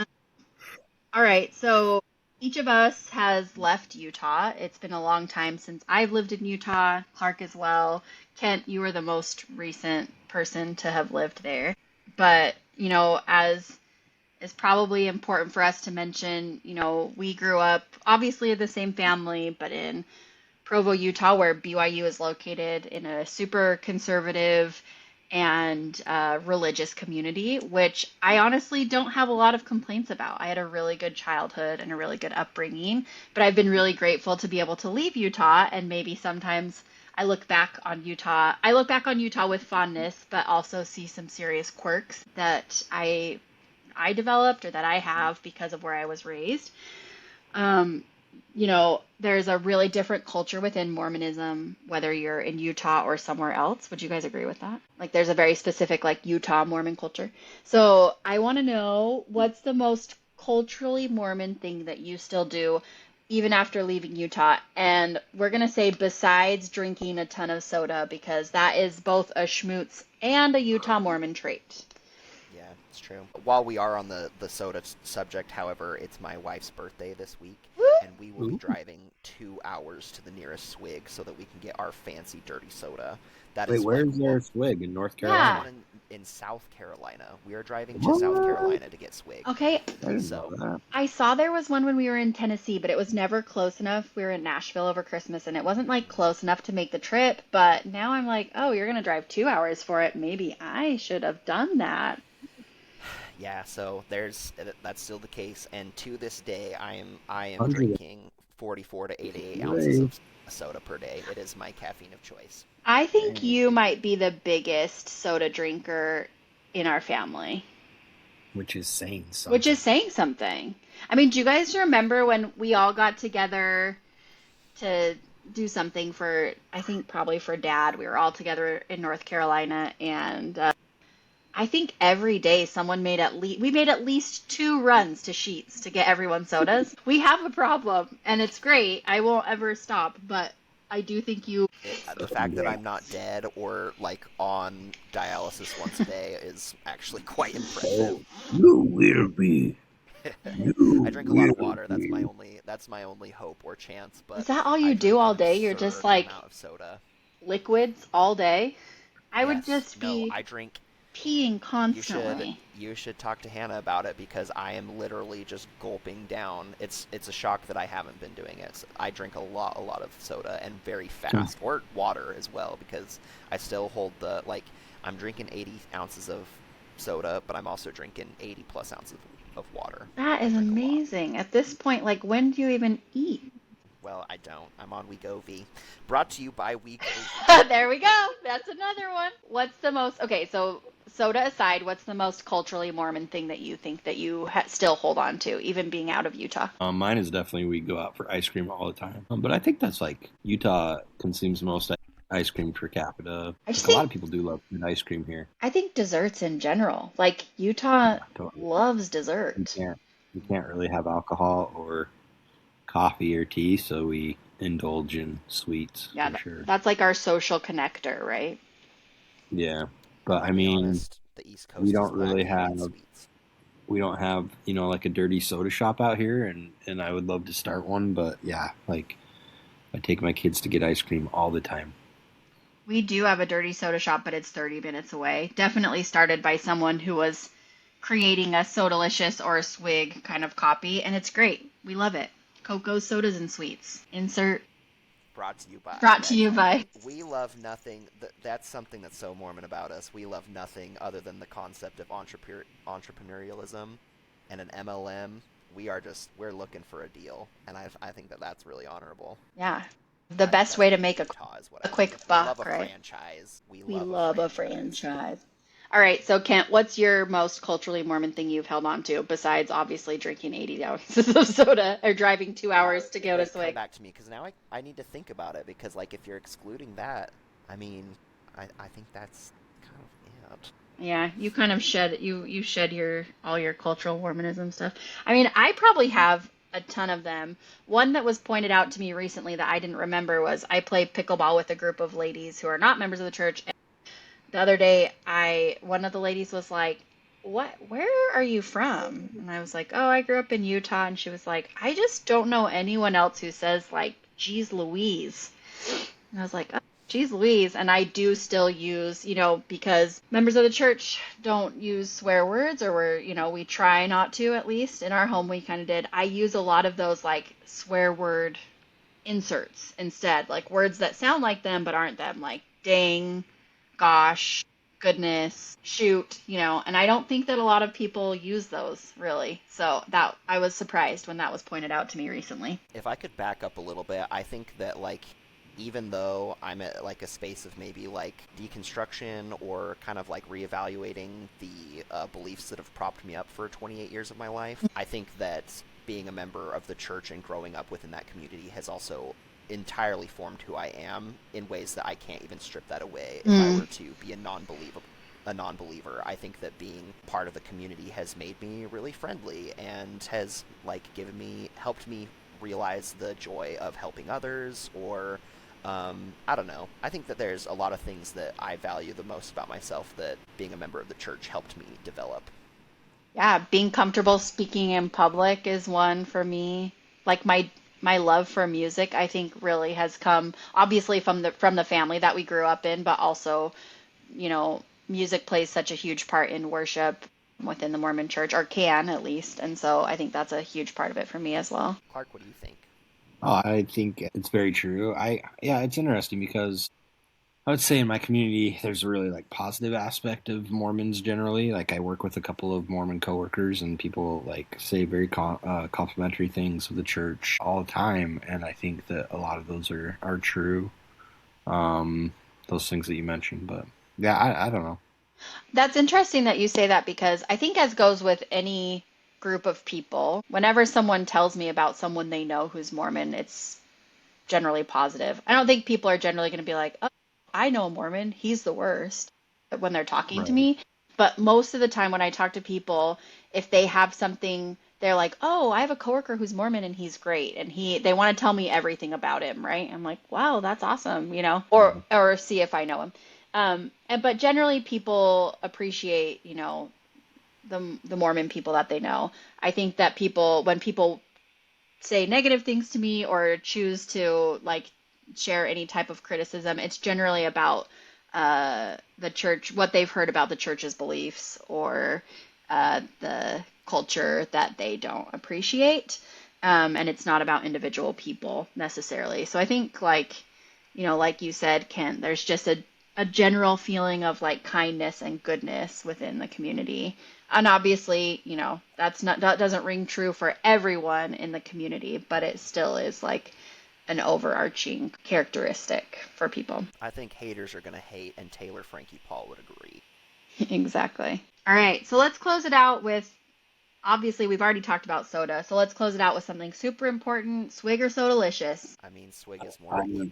S1: All right, so each of us has left Utah. It's been a long time since I've lived in Utah, Clark as well. Kent, you were the most recent person to have lived there. But, as is probably important for us to mention, we grew up obviously in the same family, but in Provo, Utah, where BYU is located, in a super conservative and religious community, which I honestly don't have a lot of complaints about. I had a really good childhood and a really good upbringing, but I've been really grateful to be able to leave Utah, and maybe sometimes I look back on Utah. I look back on Utah with fondness, but also see some serious quirks that I developed or that I have because of where I was raised. Um, there's a really different culture within Mormonism, whether you're in Utah or somewhere else. Would you guys agree with that? Like, there's a very specific, like, Utah Mormon culture. So I want to know, what's the most culturally Mormon thing that you still do even after leaving Utah? And we're going to say besides drinking a ton of soda, because that is both a schmutz and a Utah Mormon trait.
S3: Yeah, it's true. While we are on the soda subject, however, it's my wife's birthday this week,
S1: Woo!
S3: and we will be driving 2 hours to the nearest swig so that we can get our fancy dirty soda. That
S2: Wait,
S3: is
S2: where's
S3: like
S2: their swig in North
S3: there's
S1: Yeah.
S2: Carolina?
S3: one in South Carolina. We are driving to
S2: What?
S3: South Carolina to get swig.
S1: Okay,
S2: I didn't
S3: So
S2: know that.
S1: I saw there was one when we were in Tennessee, but it was never close enough. We were in Nashville over Christmas, and it wasn't like close enough to make the trip. But now I'm like, oh, you're gonna drive 2 hours for it. Maybe I should have done that.
S3: yeah, so that's still the case, and to this day, I am
S2: 100.
S3: drinking 44 to 88 ounces
S2: Way.
S3: of soda per day. It is my caffeine of choice.
S1: I think
S2: Dang.
S1: you might be the biggest soda drinker in our family,
S2: Which is saying
S1: which is
S2: something.
S1: saying something. I mean, do you guys remember when we all got together to do something for, I think probably for Dad? We were all together in North Carolina, and I think every day we made at least 2 runs to Sheets to get everyone sodas. We have a problem, and it's great. I won't ever stop, but I do think you.
S3: The fact that I'm not dead or like on dialysis once a day is actually quite impressive.
S2: Oh, you will be.
S3: I
S2: You
S3: drink a lot of
S2: will
S3: water.
S2: be.
S3: That's my only hope or chance.
S1: Is
S3: But
S1: that all
S3: I
S1: you do
S3: drink
S1: all
S3: an
S1: day? You're just
S3: absurd
S1: like
S3: amount of soda.
S1: liquids all day? I would
S3: Yes,
S1: just
S3: no,
S1: be
S3: I drink.
S1: peeing
S3: You should
S1: constantly.
S3: you should talk to Hannah about it because I am literally just gulping down. It's a shock that I haven't been doing it. So I drink a lot of soda and very fast, or water as well because I still hold the like I'm drinking 80 ounces of soda, but I'm also drinking 80 plus ounces of water.
S1: That
S3: I
S1: is
S3: drink a lot.
S1: amazing. At this point, like, when do you even eat?
S3: Well, I don't. I'm on Wegovy. Brought to you by Wegovy.
S1: There we go. That's another one. What's the most, okay, so soda aside, what's the most culturally Mormon thing that you think that you still hold on to, even being out of Utah?
S2: Mine is definitely we go out for ice cream all the time. But I think that's like Utah consumes the most ice cream per capita.
S1: I just
S2: Like a lot
S1: think,
S2: of people do love good ice cream here.
S1: I think desserts in general. Like, Utah
S2: Totally.
S1: loves
S2: You
S1: dessert.
S2: can't really have alcohol or coffee or tea, so we indulge in sweets
S1: Yeah,
S2: for sure.
S1: that's like our social connector, right?
S2: Yeah, but I
S3: I'll be
S2: mean,
S3: honest. The East
S2: we
S3: Coast is
S2: don't really
S3: lacking
S2: have
S3: in sweets.
S2: like a dirty soda shop out here, and I would love to start one, but yeah, like I take my kids to get ice cream all the time.
S1: We do have a dirty soda shop, but it's 30 minutes away. Definitely started by someone who was creating a Sodalicious or a Swig kind of copy, and it's great. We love it. Cocoa sodas and sweets. Insert
S3: Brought to you by.
S1: brought to
S3: Yes,
S1: you by.
S3: we love nothing. That's something that's so Mormon about us. We love nothing other than the concept of entrepreneurialism and an MLM. We're looking for a deal, and I think that's really honorable.
S1: Yeah. The
S3: I think
S1: best
S3: that's
S1: way to
S3: what
S1: make
S3: Utah is. What
S1: a
S3: I think.
S1: quick
S3: We love
S1: buck,
S3: a
S1: right?
S3: franchise. We
S1: We
S3: love a
S1: love a
S3: franchise.
S1: franchise. All right, so Kent, what's your most culturally Mormon thing you've held on to besides obviously drinking 80 ounces of soda or driving two
S3: Yeah,
S1: hours to go to
S3: wait, come
S1: Swig?
S3: back to me because now I need to think about it because like if you're excluding that, I mean, I think that's kind of it.
S1: Yeah, you kind of shed your all your cultural Mormonism stuff. I mean, I probably have a ton of them. One that was pointed out to me recently that I didn't remember was I play pickleball with a group of ladies who are not members of the church. And the other day, I one of the ladies was like, where are you from? And I was like, oh, I grew up in Utah. And she was like, I just don't know anyone else who says like, geez Louise. And I was like, oh, geez Louise. And I do still use, because members of the church don't use swear words, or we try not to, at least. In our home, we kind of did. I use a lot of those like swear word inserts instead, like words that sound like them but aren't them, like dang, gosh, goodness, shoot, and I don't think that a lot of people use those really. So that I was surprised when that was pointed out to me recently.
S3: If I could back up a little bit, I think that like even though I'm at like a space of maybe like deconstruction or kind of like reevaluating the beliefs that have propped me up for 28 years of my life, I think that being a member of the church and growing up within that community has also entirely formed who I am in ways that I can't even strip that away if I were to be a non-believer. I think that being part of the community has made me really friendly and has like helped me realize the joy of helping others, or I don't know. I think that there's a lot of things that I value the most about myself that being a member of the church helped me develop.
S1: Yeah, being comfortable speaking in public is one for me. Like my love for music, I think really has come obviously from the family that we grew up in, but also, music plays such a huge part in worship within the Mormon church, or can at least. And so I think that's a huge part of it for me as well.
S3: Clark, what do you think?
S2: Oh, I think it's very true. Yeah, it's interesting because I would say in my community, there's a really like positive aspect of Mormons generally. Like I work with a couple of Mormon coworkers, and people like say very complimentary things of the church all the time, and I think that a lot of those are true. Those things that you mentioned, but yeah, I don't know.
S1: That's interesting that you say that, because I think, as goes with any group of people, whenever someone tells me about someone they know who's Mormon, it's generally positive. I don't think people are generally going to be like, oh, I know a Mormon, he's the worst, when they're talking to
S2: Right.
S1: me. But most of the time when I talk to people, if they have something, they're like, oh, I have a coworker who's Mormon and he's great. And they want to tell me everything about him, right? I'm like, wow, that's awesome, or
S2: Yeah.
S1: see if I know him. But generally people appreciate, the Mormon people that they know. I think that when people say negative things to me or choose to like share any type of criticism, it's generally about the church, what they've heard about the church's beliefs, or the culture that they don't appreciate. And it's not about individual people necessarily. So I think, like you said, Kent, there's just a general feeling of like kindness and goodness within the community. And obviously, that doesn't ring true for everyone in the community, but it still is like an overarching characteristic for people.
S3: I think haters are going to hate, and Taylor Frankie Paul would agree.
S1: Exactly. All right, so let's close it out with, obviously we've already talked about soda, so let's close it out with something super important. Swig or Sodalicious?
S3: I mean, swig is more.
S2: I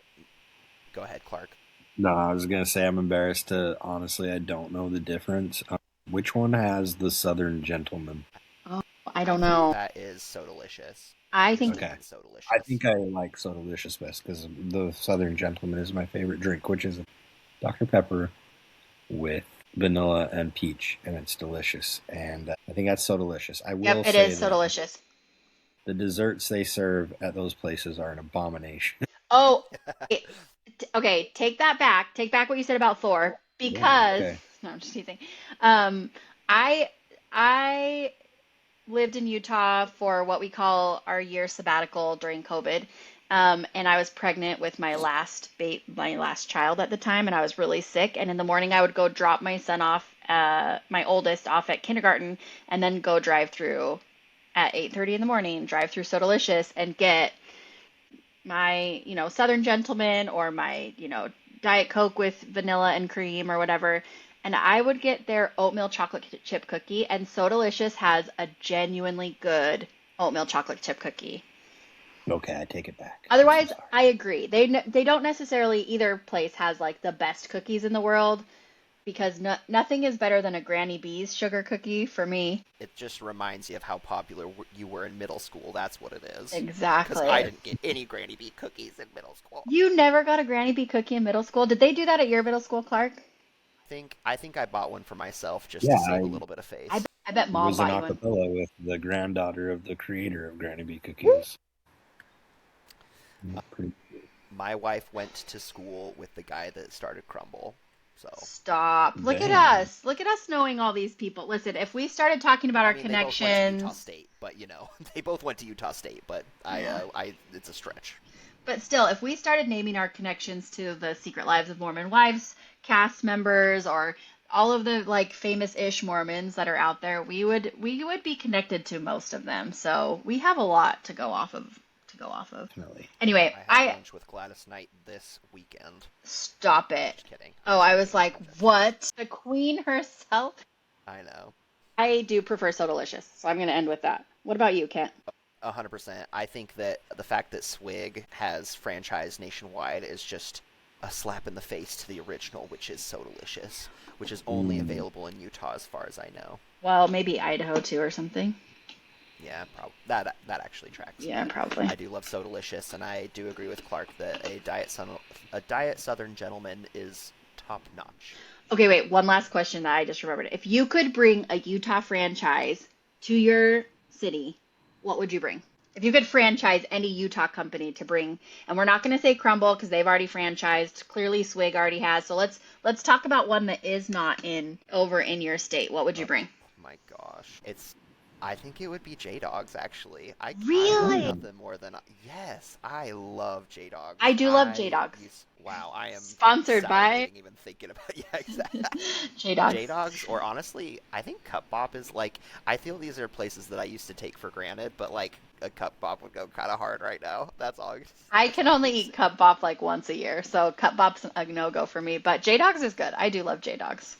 S3: Go ahead, Clark.
S2: No, I was gonna say I'm embarrassed to honestly I don't know the difference. Which one has the Southern Gentleman?
S1: Oh, I don't
S3: I think
S1: know.
S3: that is so delicious.
S1: I
S3: It's
S1: think
S2: Okay,
S3: so
S2: I
S3: delicious.
S2: think I like Sodalicious best because the Southern Gentleman is my favorite drink, which is Dr. Pepper with vanilla and peach, and it's delicious. And I think that's so delicious. I
S1: Yep,
S2: will
S1: it
S2: say
S1: is
S2: that
S1: Sodalicious.
S2: the desserts they serve at those places are an abomination.
S1: Oh, it, okay, take that back. Take back what you said about Thor,
S2: Yeah,
S1: because
S2: okay.
S1: no, I'm just teasing. Um, I I lived in Utah for what we call our year sabbatical during COVID. And I was pregnant with my last child at the time, and I was really sick. And in the morning, I would go drop my son off, my oldest off at kindergarten, and then go drive through at 8:30 in the morning, drive through So Delicious, and get my, Southern Gentleman, or my, Diet Coke with vanilla and cream or whatever. And I would get their oatmeal chocolate chip cookie, and So Delicious has a genuinely good oatmeal chocolate chip cookie.
S2: Okay, I take it back. I'm so
S1: Otherwise,
S2: sorry.
S1: I agree. They don't necessarily, either place has like the best cookies in the world, because nothing is better than a Granny B's sugar cookie for me.
S3: It just reminds you of how popular you were in middle school. That's what it is. Because I
S1: Exactly.
S3: didn't get any Granny B cookies in middle school.
S1: You never got a Granny B cookie in middle school? Did they do that at your middle school, Clark?
S3: I think I bought one for myself just to
S2: Yeah,
S3: save a
S2: I
S3: little bit of
S1: I,
S3: face.
S1: I bet mom
S2: was an
S1: bought you one.
S2: acapella with the granddaughter of the creator of Granny B Cookies. Pretty
S3: My wife went to school with the guy that started Crumble, so
S1: Stop. Look at
S2: dang.
S1: us. Look at us knowing all these people. Listen, if we started talking about
S3: I
S1: our
S3: mean they both went to Utah
S1: connections,
S3: State, but they both went to Utah State, but
S1: yeah.
S3: I it's a stretch.
S1: But still, if we started naming our connections to the Secret Lives of Mormon Wives cast members or all of the like famous-ish Mormons that are out there, we would be connected to most of them. So we have a lot to go off of
S2: Definitely.
S1: Anyway,
S3: I had
S1: I
S3: lunch with Gladys Knight this weekend.
S1: stop it.
S3: Just kidding.
S1: Oh,
S3: I'm
S1: I
S3: joking.
S1: was like,
S3: I'm joking.
S1: what? The queen herself?
S3: I know.
S1: I do prefer So Delicious, so I'm going to end with that. What about you, Kent?
S3: 100%. I think that the fact that Swig has franchise nationwide is just a slap in the face to the original, which is So Delicious, which is only
S2: Mm.
S3: available in Utah as far as I know.
S1: Well, maybe Idaho too or something.
S3: Yeah, that actually tracks.
S1: Yeah,
S3: But
S1: probably.
S3: I do love So Delicious, and I do agree with Clark that a Diet Southern Gentleman is top notch.
S1: Okay, wait, one last question that I just remembered. If you could bring a Utah franchise to your city, what would you bring? If you could franchise any Utah company to bring, and we're not going to say Crumble because they've already franchised. Clearly, Swig already has. So let's talk about one that is not in over in your state. What would you
S3: Oh
S1: bring?
S3: my gosh, I think it would be J Dogs actually. I love
S1: Really?
S2: Mm.
S3: nothing more than yes, I love J
S1: I
S3: Dogs.
S1: do love J Dogs.
S3: Wow, I am
S1: Sponsored by
S3: salivating even thinking about yeah, exactly.
S1: J Dogs.
S3: J Dogs, or honestly, I think Cup Bop is like I feel these are places that I used to take for granted, but like a Cup Bop would go kind of hard right now.
S1: I
S3: That's
S1: can
S3: all I
S1: only
S3: can
S1: eat
S3: say.
S1: Cup Bop like once a year, so Cup Bop's a no go for me. But J Dogs is good. I do love J Dogs.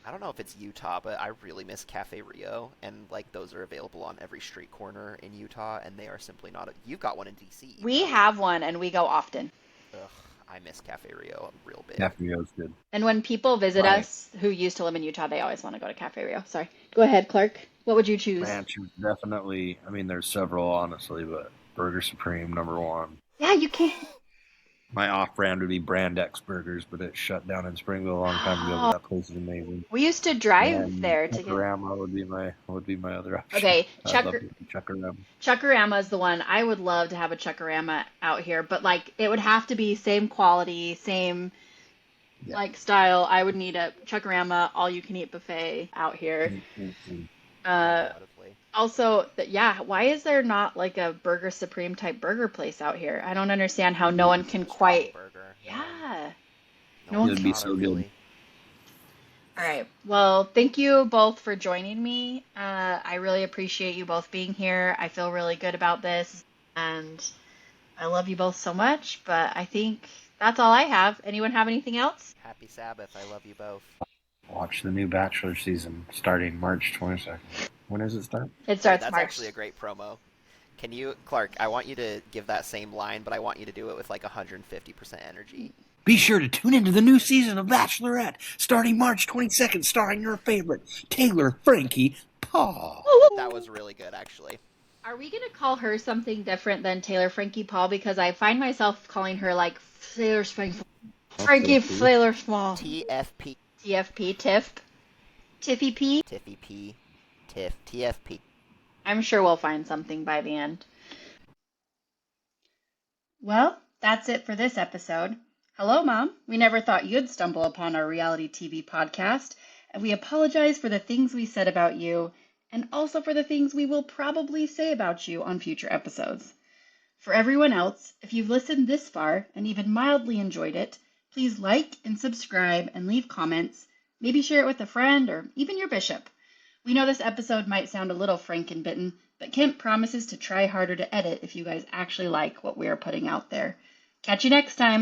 S3: I don't know if it's Utah, but I really miss Cafe Rio, and like those are available on every street corner in Utah, and they are simply not. You've got one in DC,
S1: We
S3: right?
S1: have one and we go often.
S3: Ugh, I miss Cafe Rio real big.
S2: Cafe Rio's good.
S1: And when people visit
S2: My
S1: us who used to live in Utah, they always want to go to Cafe Rio. Sorry. Go ahead, Clark. What would you
S2: my
S1: choose?
S2: answer is definitely. I mean, there's several honestly, but Burger Supreme #1.
S1: Yeah, you can't.
S2: My off-brand would be Brand X Burgers, but it shut down in Springville a long time ago. But
S1: Oh,
S2: that place is amazing.
S1: we used to drive
S2: And
S1: there to get.
S2: Chuckarama would be my other option.
S1: Okay,
S2: I'd love to eat Chuckarama.
S1: Chuckarama is the one. I would love to have a Chuckarama out here, but like it would have to be same quality, same
S2: Yeah.
S1: like style. I would need a Chuckarama all you can eat buffet out here.
S2: Mm-mm-mm.
S1: Uh,
S3: Undoubtedly.
S1: Also, yeah, why is there not like a Burger Supreme type burger place out here? I don't understand how no one can
S3: A strong
S1: quite.
S3: burger.
S1: Yeah.
S3: No
S1: No one's.
S3: one's
S2: It'd be
S3: got it
S2: so good.
S3: really.
S1: All right. Well, thank you both for joining me. I really appreciate you both being here. I feel really good about this, and I love you both so much. But I think that's all I have. Anyone have anything else?
S3: Happy Sabbath. I love you both.
S2: Watch the new Bachelor season starting March 22nd. When does it start?
S1: It
S3: Wait,
S1: starts
S3: that's
S1: March.
S3: actually a great promo. Can you, Clark? I want you to give that same line, but I want you to do it with like 150% energy.
S2: Be sure to tune into the new season of Bachelorette starting March 22nd, starring your favorite Taylor Frankie Paul.
S3: That was really good, actually.
S1: Are we gonna call her something different than Taylor Frankie Paul? Because I find myself calling her like Taylor Frankie Taylor Small.
S3: TFP,
S1: TFP, Tiff, Tiffy P.
S3: Tiffy P, Tiff, TFP.
S1: I'm sure we'll find something by the end. Well, that's it for this episode. Hello, Mom. We never thought you'd stumble upon our reality TV podcast, and we apologize for the things we said about you, and also for the things we will probably say about you on future episodes. For everyone else, if you've listened this far and even mildly enjoyed it, please like and subscribe and leave comments. Maybe share it with a friend or even your bishop. We know this episode might sound a little frankenbitten, but Kent promises to try harder to edit if you guys actually like what we are putting out there. Catch you next time.